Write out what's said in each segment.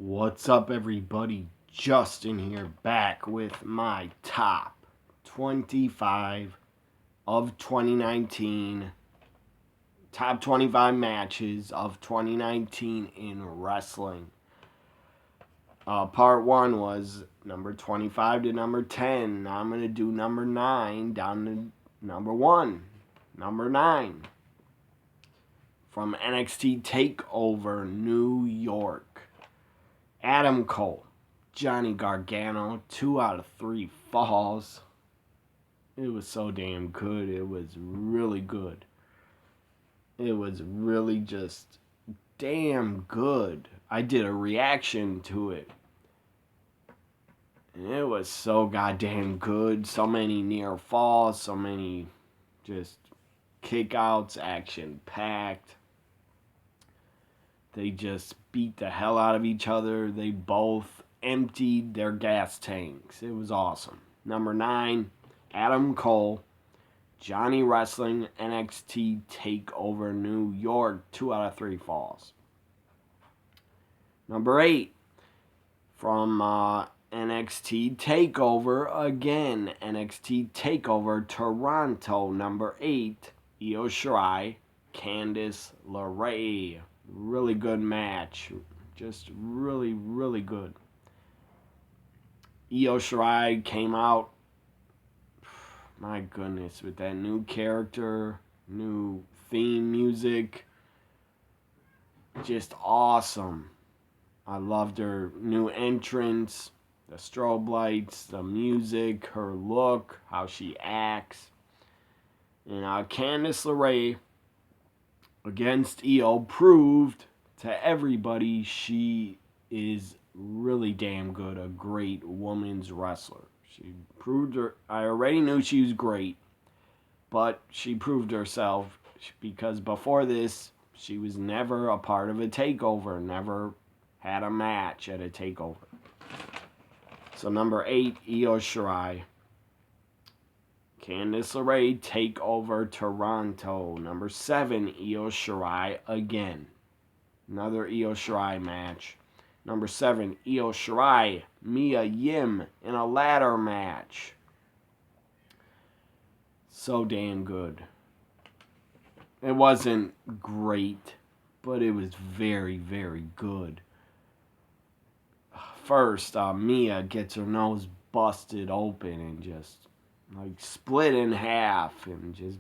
What's up, everybody? Justin here, back with my top 25 of 2019, top 25 matches of 2019 in wrestling. Part 1 was number 25 to number 10. Now I'm going to do number 9 down to number 1. Number 9. From NXT TakeOver New York. Adam Cole, Johnny Gargano, 2 out of 3 falls. It was so damn good. It was really good. It was really just damn good. I did a reaction to it. And it was so goddamn good. So many near falls, so many just kickouts, action packed. They just beat the hell out of each other. They both emptied their gas tanks. It was awesome. Number 9, Adam Cole, Johnny Wrestling, NXT TakeOver New York, 2 out of 3 falls. Number 8, from NXT TakeOver again, NXT TakeOver Toronto, number 8, Io Shirai, Candice LeRae. Really good match. Just really, really good. Io Shirai came out, my goodness, with that new character, new theme music. Just awesome. I loved her new entrance, the strobe lights, the music, her look, how she acts. And Candice LeRae against Io proved to everybody she is really damn good, a great women's wrestler. She proved her. I already knew she was great, but she proved herself because before this, she was never a part of a takeover, never had a match at a takeover. So number 8, Io Shirai. Candice LeRae TakeOver Toronto. Number 7, Io Shirai again. Another Io Shirai match. Number 7, Io Shirai, Mia Yim in a ladder match. So damn good. It wasn't great, but it was very, very good. First, Mia gets her nose busted open and just split in half, and just,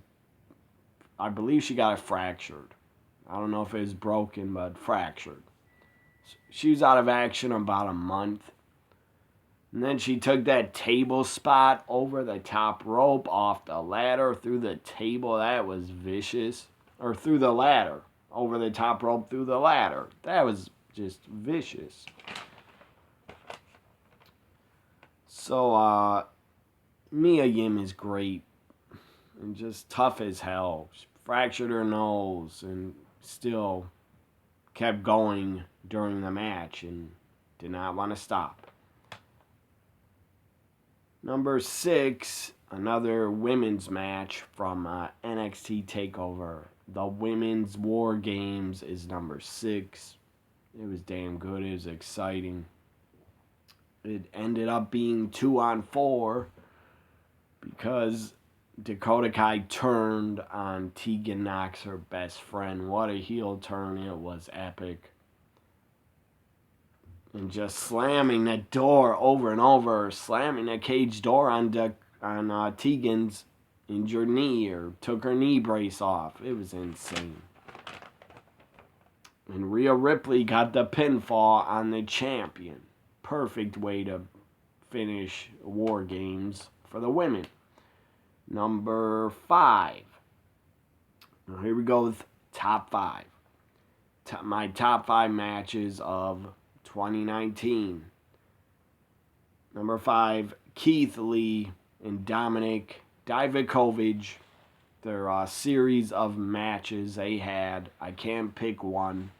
I believe she got it fractured. I don't know if it was broken, but fractured. She was out of action about a month. And then she took that table spot over the top rope, off the ladder, through the table. That was vicious. Or through the ladder. Over the top rope, through the ladder. That was just vicious. So, Mia Yim is great and just tough as hell. She fractured her nose and still kept going during the match and did not want to stop. Number 6, another women's match from NXT TakeOver. The Women's War Games is number 6. It was damn good. It was exciting. It ended up being 2-on-4 because Dakota Kai turned on Tegan Nox, her best friend. What a heel turn. It was epic. And just slamming that door over and over, slamming that cage door on Tegan's injured knee, or took her knee brace off. It was insane. And Rhea Ripley got the pinfall on the champion. Perfect way to finish War Games for the women. Number 5. Now here we go with top 5. My top 5 matches of 2019. Number 5, Keith Lee and Dominic Dijakovic. Their series of matches they had. I can't pick one.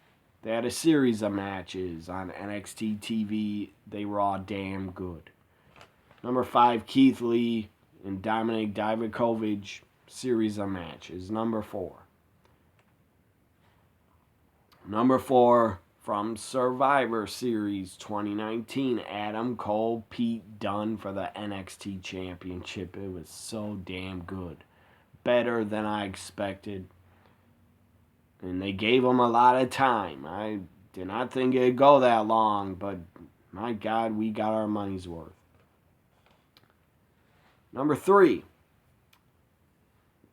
They had a series of matches on NXT TV. They were all damn good. Number 5, Keith Lee and Dominic Dijakovic, series of matches. Number 4. Number 4, from Survivor Series 2019, Adam Cole, Pete Dunne for the NXT Championship. It was so damn good. Better than I expected. And they gave him a lot of time. I did not think it'd go that long, but my God, we got our money's worth. Number 3,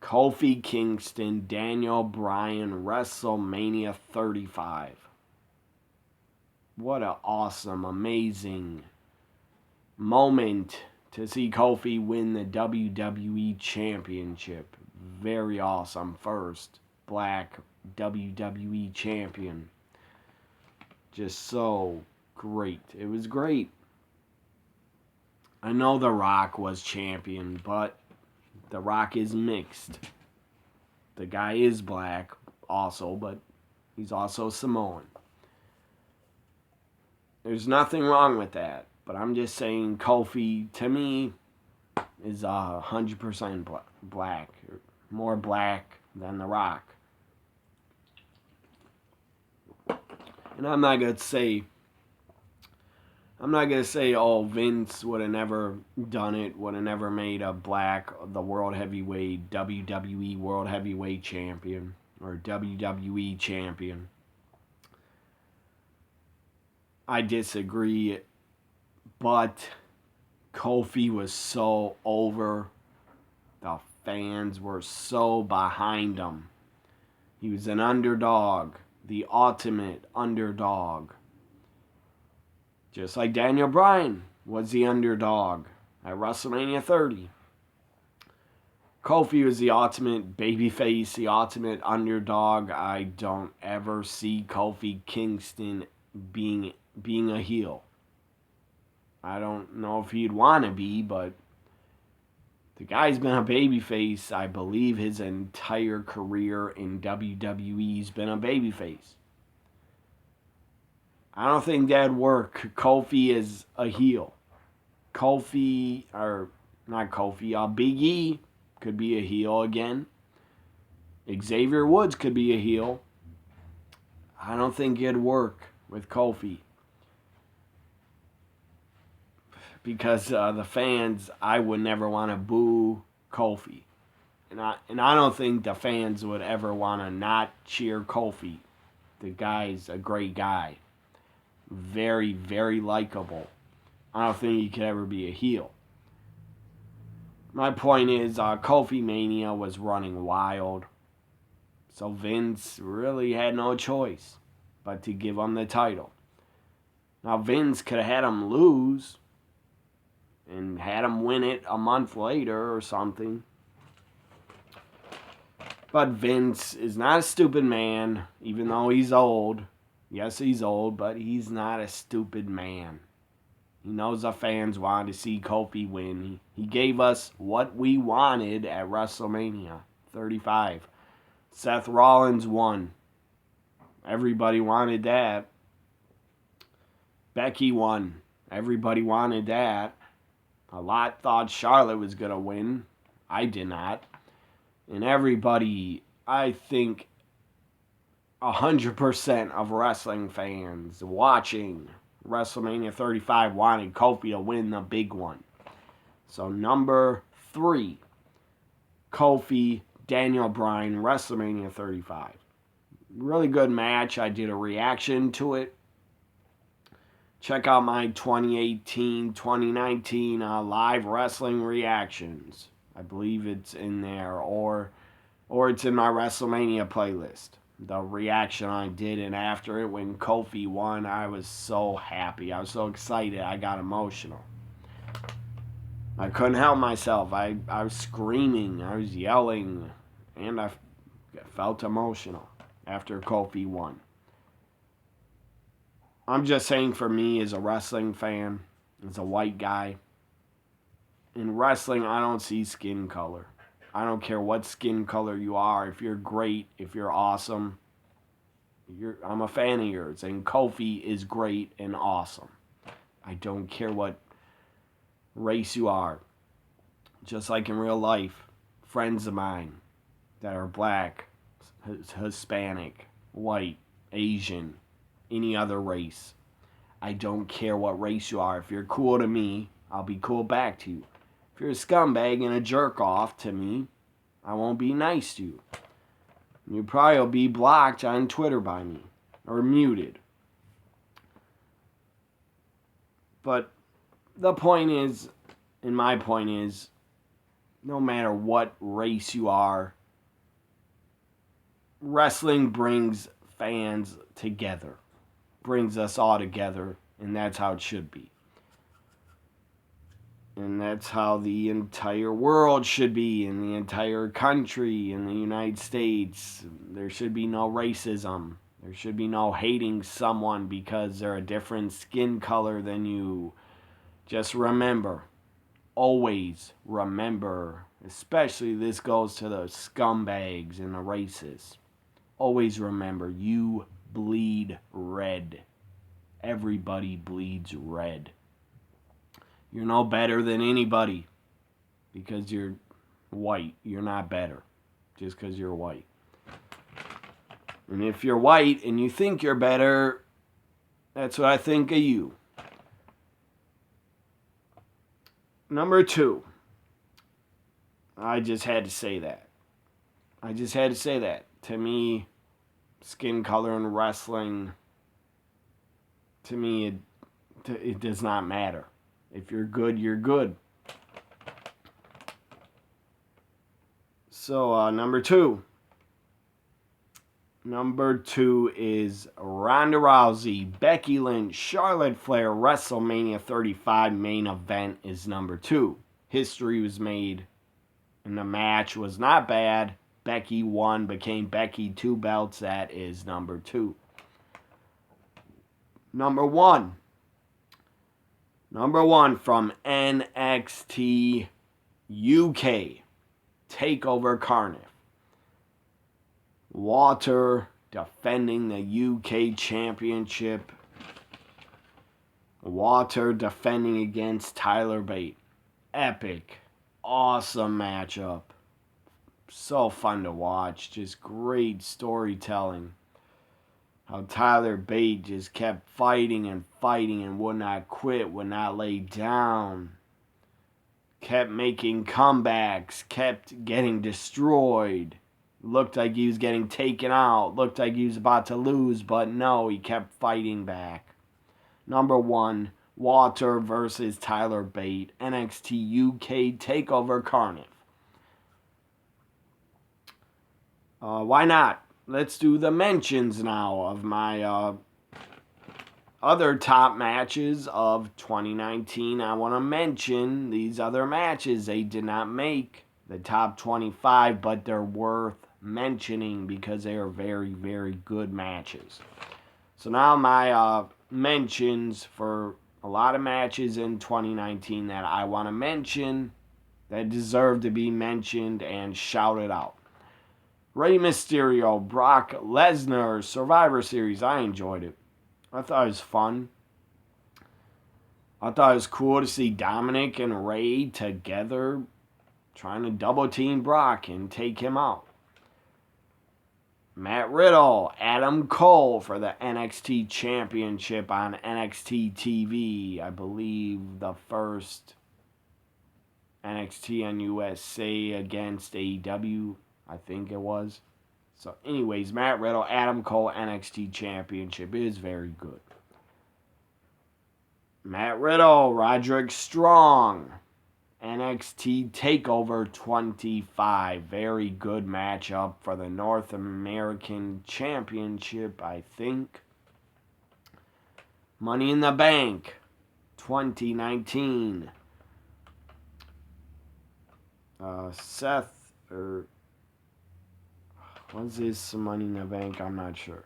Kofi Kingston, Daniel Bryan, WrestleMania 35. What an awesome, amazing moment to see Kofi win the WWE Championship. Very awesome. First black WWE champion. Just so great. It was great. I know The Rock was champion, but The Rock is mixed. The guy is black also, but he's also Samoan. There's nothing wrong with that, but I'm just saying Kofi, to me, is 100% black. More black than The Rock. And I'm not going to say, oh, Vince would have never done it, would have never made a black, the World Heavyweight, WWE World Heavyweight Champion, or WWE Champion. I disagree, but Kofi was so over. The fans were so behind him. He was an underdog, the ultimate underdog. Just like Daniel Bryan was the underdog at WrestleMania 30. Kofi was the ultimate babyface, the ultimate underdog. I don't ever see Kofi Kingston being a heel. I don't know if he'd want to be, but the guy's been a babyface, I believe, his entire career in WWE's been a babyface. I don't think that'd work. Kofi is a heel. Big E could be a heel again. Xavier Woods could be a heel. I don't think it'd work with Kofi. Because the fans, I would never want to boo Kofi. And I don't think the fans would ever want to not cheer Kofi. The guy's a great guy. Very, very likable. I don't think he could ever be a heel. My point is, Kofi Mania was running wild. So Vince really had no choice but to give him the title. Now Vince could have had him lose and had him win it a month later or something. But Vince is not a stupid man, even though he's old. Yes, he's old, but he's not a stupid man. He knows the fans wanted to see Kofi win. He gave us what we wanted at WrestleMania 35. Seth Rollins won. Everybody wanted that. Becky won. Everybody wanted that. A lot thought Charlotte was going to win. I did not. And everybody, I think 100% of wrestling fans watching WrestleMania 35 wanted Kofi to win the big one. So number 3, Kofi, Daniel Bryan, WrestleMania 35. Really good match. I did a reaction to it. Check out my 2018-2019 live wrestling reactions. I believe it's in there, or it's in my WrestleMania playlist. The reaction I did, and after it, when Kofi won, I was so happy. I was so excited. I got emotional. I couldn't help myself. I was screaming. I was yelling. And I felt emotional after Kofi won. I'm just saying, for me, as a wrestling fan, as a white guy, in wrestling, I don't see skin color. I don't care what skin color you are. If you're great, if you're awesome, I'm a fan of yours. And Kofi is great and awesome. I don't care what race you are. Just like in real life, friends of mine that are black, Hispanic, white, Asian, any other race. I don't care what race you are. If you're cool to me, I'll be cool back to you. If you're a scumbag and a jerk off to me, I won't be nice to you. You probably will be blocked on Twitter by me or muted. But the point is, and my point is, no matter what race you are, wrestling brings fans together, brings us all together, and that's how it should be. And that's how the entire world should be, in the entire country, in the United States. There should be no racism. There should be no hating someone because they're a different skin color than you. Just remember, always remember, especially this goes to the scumbags and the racists. Always remember, you bleed red. Everybody bleeds red. You're no better than anybody because you're white. You're not better just because you're white. And if you're white and you think you're better, that's what I think of you. Number 2. I just had to say that. To me, skin color in wrestling, to me, it does not matter. If you're good, you're good. So, number 2. Number 2 is Ronda Rousey, Becky Lynch, Charlotte Flair, WrestleMania 35 main event is number 2. History was made, and the match was not bad. Becky won, became Becky 2 belts. That is number 2. Number 1. Number 1 from NXT UK, TakeOver Cardiff. Walter defending the UK Championship. Walter defending against Tyler Bate. Epic, awesome matchup. So fun to watch. Just great storytelling. How Tyler Bate just kept fighting and would not quit, would not lay down. Kept making comebacks, kept getting destroyed. Looked like he was getting taken out. Looked like he was about to lose, but no, he kept fighting back. Number 1, Walter versus Tyler Bate, NXT UK TakeOver Cardiff. Why not? Let's do the mentions now of my other top matches of 2019. I want to mention these other matches. They did not make the top 25, but they're worth mentioning because they are very, very good matches. So now my mentions for a lot of matches in 2019 that I want to mention that deserve to be mentioned and shouted out. Rey Mysterio, Brock Lesnar, Survivor Series. I enjoyed it. I thought it was fun. I thought it was cool to see Dominic and Rey together trying to double team Brock and take him out. Matt Riddle, Adam Cole for the NXT Championship on NXT TV. I believe the first NXT on USA against AEW. I think it was. So anyways, Matt Riddle, Adam Cole, NXT Championship is very good. Matt Riddle, Roderick Strong, NXT TakeOver 25. Very good matchup for the North American Championship, I think. Money in the Bank 2019. What's this Money in the Bank? I'm not sure.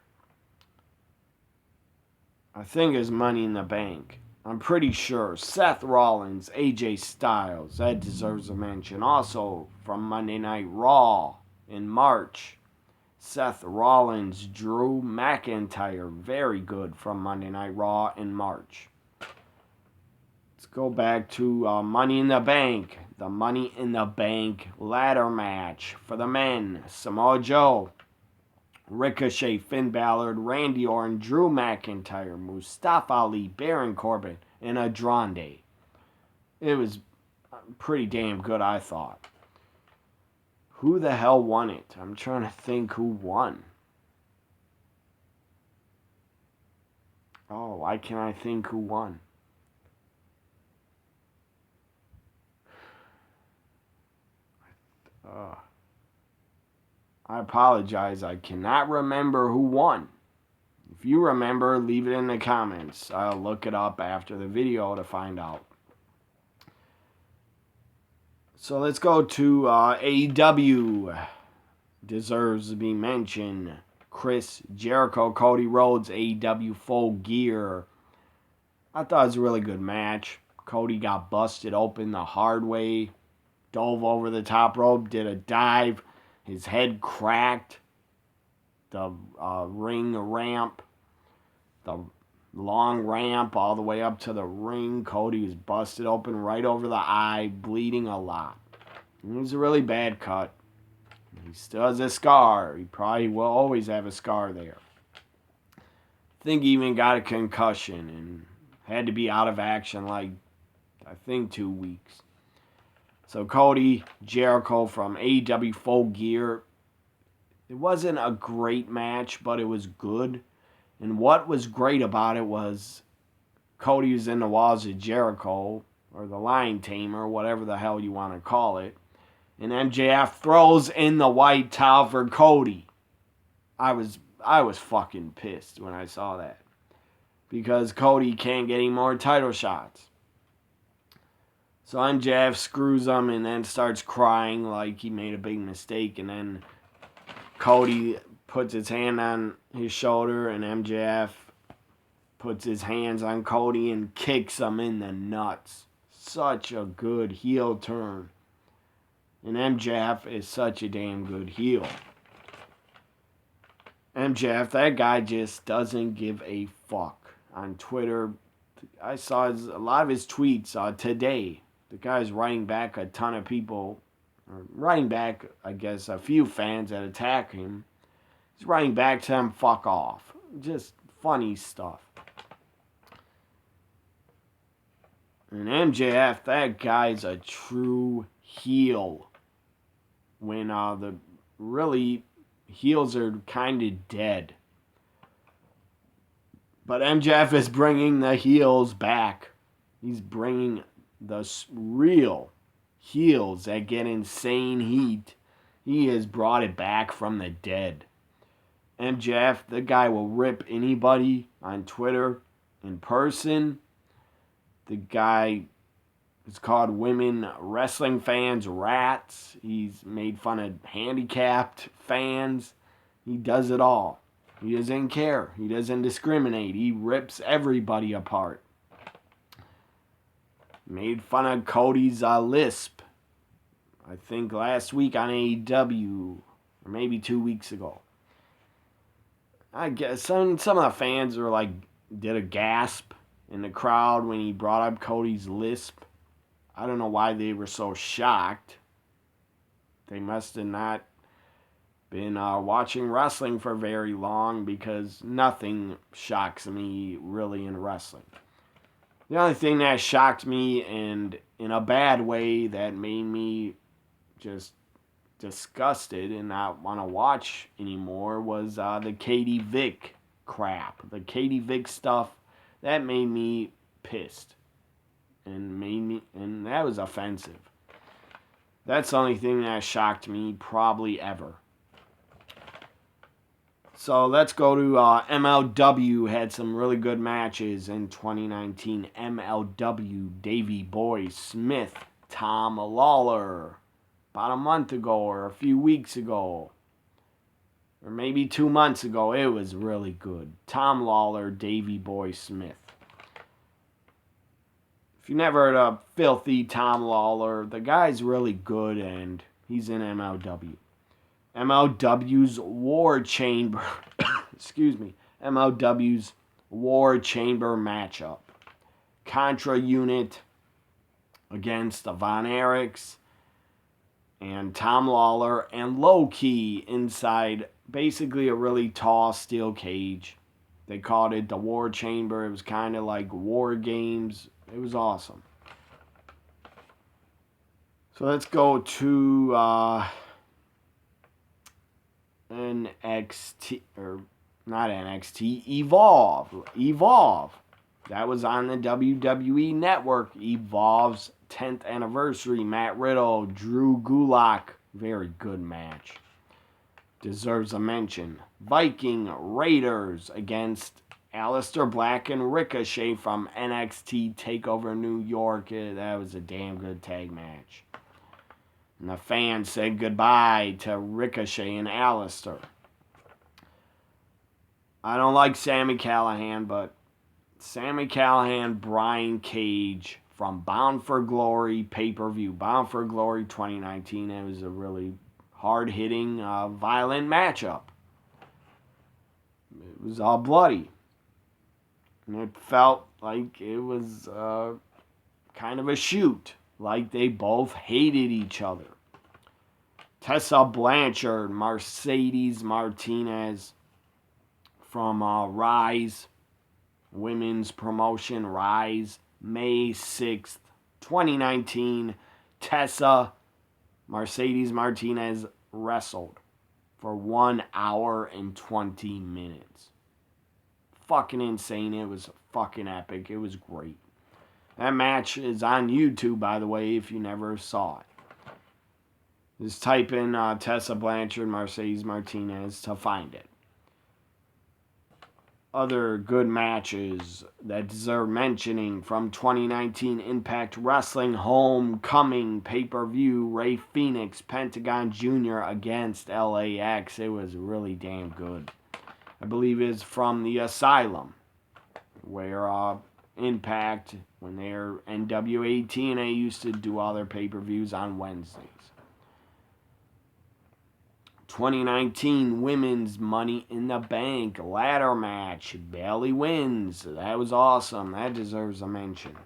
I think it's Money in the Bank. I'm pretty sure. Seth Rollins, AJ Styles. That deserves a mention. Also, from Monday Night Raw in March. Seth Rollins, Drew McIntyre. Very good from Monday Night Raw in March. Let's go back to Money in the Bank. The Money in the Bank ladder match for the men. Samoa Joe, Ricochet, Finn Balor, Randy Orton, Drew McIntyre, Mustafa Ali, Baron Corbin, and Andrade. It was pretty damn good, I thought. Who the hell won it? I'm trying to think who won. Oh, why can't I think who won? I apologize. I cannot remember who won. If you remember, leave it in the comments. I'll look it up after the video to find out. So let's go to AEW. Deserves to be mentioned. Chris Jericho, Cody Rhodes, AEW Full Gear. I thought it was a really good match. Cody got busted open the hard way. Dove over the top rope, did a dive. His head cracked. The ring ramp. The long ramp all the way up to the ring. Cody was busted open right over the eye, bleeding a lot. It was a really bad cut. He still has a scar. He probably will always have a scar there. I think he even got a concussion and had to be out of action like, I think, 2 weeks. So Cody, Jericho from AEW Full Gear. It wasn't a great match, but it was good. And what was great about it was Cody was in the walls of Jericho, or the Lion Tamer, whatever the hell you want to call it. And MJF throws in the white towel for Cody. I was fucking pissed when I saw that. Because Cody can't get any more title shots. So MJF screws him and then starts crying like he made a big mistake. And then Cody puts his hand on his shoulder and MJF puts his hands on Cody and kicks him in the nuts. Such a good heel turn. And MJF is such a damn good heel. MJF, that guy just doesn't give a fuck. On Twitter, I saw a lot of his tweets today. The guy's writing back a ton of people, or writing back, I guess, a few fans that attack him. He's writing back to them, fuck off. Just funny stuff. And MJF, that guy's a true heel. When the really heels are kind of dead. But MJF is bringing the heels back. He's bringing the real heels that get insane heat. He has brought it back from the dead. MJF, the guy will rip anybody on Twitter in person. The guy is called women wrestling fans rats. He's made fun of handicapped fans. He does it all. He doesn't care. He doesn't discriminate. He rips everybody apart. Made fun of Cody's lisp. I think last week on AEW, or maybe 2 weeks ago. I guess some of the fans were like, did a gasp in the crowd when he brought up Cody's lisp. I don't know why they were so shocked. They must have not been watching wrestling for very long, because nothing shocks me really in wrestling. The only thing that shocked me, and in a bad way, that made me just disgusted and not want to watch anymore, was the Katie Vick crap. The Katie Vick stuff, that made me pissed. And that was offensive. That's the only thing that shocked me probably ever. So let's go to MLW. Had some really good matches in 2019. MLW, Davey Boy Smith, Tom Lawlor. About a month ago or a few weeks ago. Or maybe 2 months ago. It was really good. Tom Lawlor, Davey Boy Smith. If you never heard of Filthy Tom Lawlor, the guy's really good and he's in MLW. MLW's War Chamber, excuse me, MLW's War Chamber matchup. Contra Unit against the Von Erichs and Tom Lawlor and Low Key inside basically a really tall steel cage. They called it the War Chamber. It was kind of like War Games. It was awesome. So let's go to NXT, or not NXT, Evolve. Evolve. That was on the WWE Network. Evolve's 10th anniversary. Matt Riddle, Drew Gulak. Very good match. Deserves a mention. Viking Raiders against Aleister Black and Ricochet from NXT TakeOver New York. That was a damn good tag match. And the fans said goodbye to Ricochet and Aleister. I don't like Sami Callihan, but Sami Callihan, Brian Cage from Bound for Glory pay-per-view. Bound for Glory 2019. It was a really hard-hitting, violent matchup. It was all bloody. And it felt like it was kind of a shoot. Like they both hated each other. Tessa Blanchard, Mercedes Martinez from Rise, women's promotion, Rise, May 6th, 2019. Tessa Mercedes Martinez wrestled for 1 hour and 20 minutes. Fucking insane. It was fucking epic. It was great. That match is on YouTube, by the way, if you never saw it. Just type in Tessa Blanchard, Mercedes Martinez to find it. Other good matches that deserve mentioning from 2019 Impact Wrestling Homecoming pay-per-view. Rey Fenix, Pentagon Jr. against LAX. It was really damn good. I believe it's from the Asylum, where Impact, when they're NWA TNA, used to do all their pay-per-views on Wednesdays. 2019 Women's Money in the Bank ladder match. Bayley wins. That was awesome. That deserves a mention.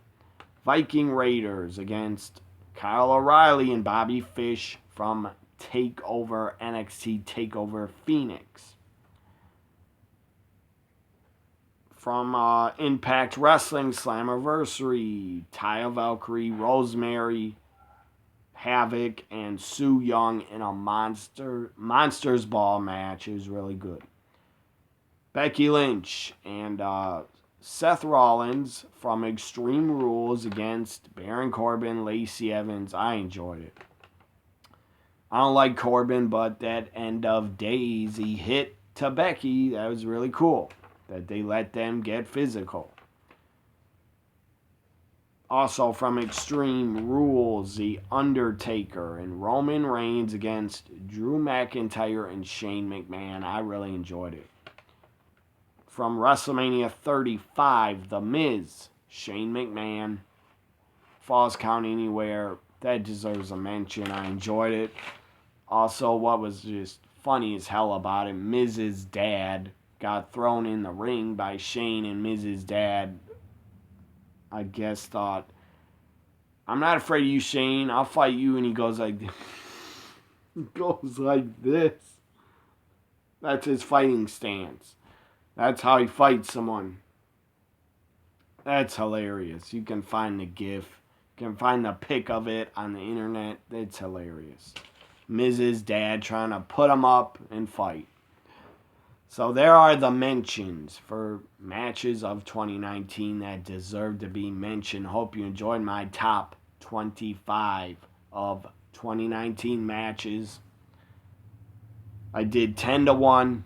Viking Raiders against Kyle O'Reilly and Bobby Fish from TakeOver NXT TakeOver Phoenix. From Impact Wrestling Slammiversary, Taya Valkyrie, Rosemary, Havoc, and Su Yung in a Monsters Ball match. It was really good. Becky Lynch and Seth Rollins from Extreme Rules against Baron Corbin, Lacey Evans. I enjoyed it. I don't like Corbin, but that end of days he hit to Becky, that was really cool. That they let them get physical. Also from Extreme Rules, The Undertaker and Roman Reigns against Drew McIntyre and Shane McMahon. I really enjoyed it. From WrestleMania 35, The Miz, Shane McMahon, Falls Count Anywhere. That deserves a mention. I enjoyed it. Also, what was just funny as hell about it, Miz's dad got thrown in the ring by Shane, and Miz's dad, I guess, thought, I'm not afraid of you, Shane. I'll fight you. And he goes like this. He goes like this. That's his fighting stance. That's how he fights someone. That's hilarious. You can find the GIF. You can find the pic of it on the internet. It's hilarious. Miz's dad trying to put him up and fight. So there are the mentions for matches of 2019 that deserve to be mentioned. Hope you enjoyed my top 25 of 2019 matches. I did 10-1.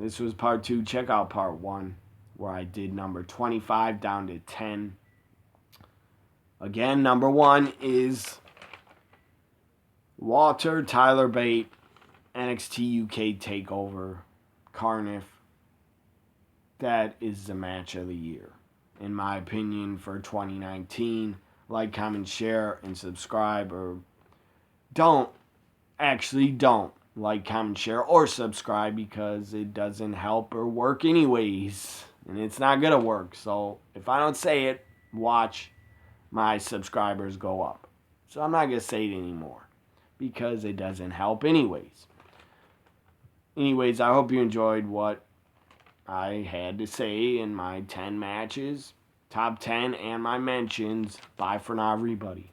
This was part 2. Check out part 1, where I did number 25 down to 10. Again, number 1 is Walter Tyler Bate, NXT UK TakeOver. Carniff. That is the match of the year, in my opinion, for 2019. Like, comment, share, and subscribe. Or don't like, comment, share, or subscribe, because it doesn't help or work anyways. And it's not going to work. So if I don't say it, watch my subscribers go up. So I'm not going to say it anymore, because it doesn't help anyways. Anyways, I hope you enjoyed what I had to say in my 10 matches, top 10, and my mentions. Bye for now, everybody.